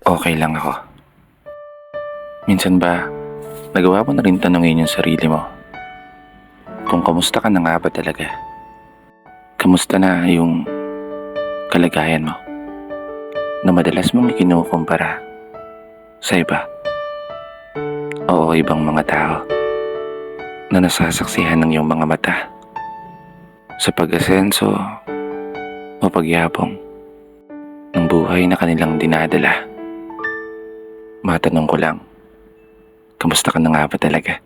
Okay lang ako. Minsan ba, nagawa mo na rin tanungin yung sarili mo kung kamusta ka na nga ba talaga? Kamusta na yung kalagayan mo na madalas mong ikinukumpara sa iba o ibang mga tao na nasasaksihan ng iyong mga mata sa pag-asenso o pagyabong ng buhay na kanilang dinadala. Matanong ko lang, kamusta ka na nga ba talaga?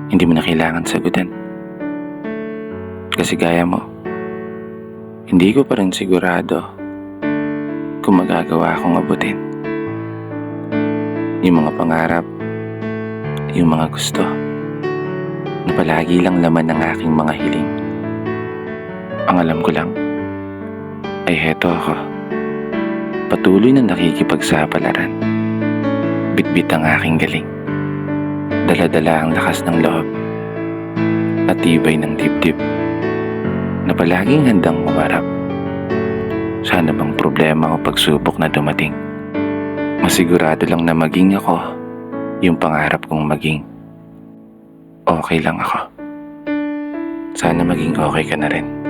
Hindi mo na kailangan sagutin. Kasi gaya mo, hindi ko pa rin sigurado kung magagawa akong abutin yung mga pangarap, yung mga gusto na palagi lang laman ng aking mga hiling. Ang alam ko lang ay heto ako, patuloy na nakikipagsapalaran. Bitbit ang aking galing, dala-dala ang lakas ng loob at tibay ng dibdib na palaging handang umarap sa anumang problema o pagsubok na dumating. Masigurado lang na maging ako yung pangarap kong maging. Okay lang ako. Sana maging okay ka na rin.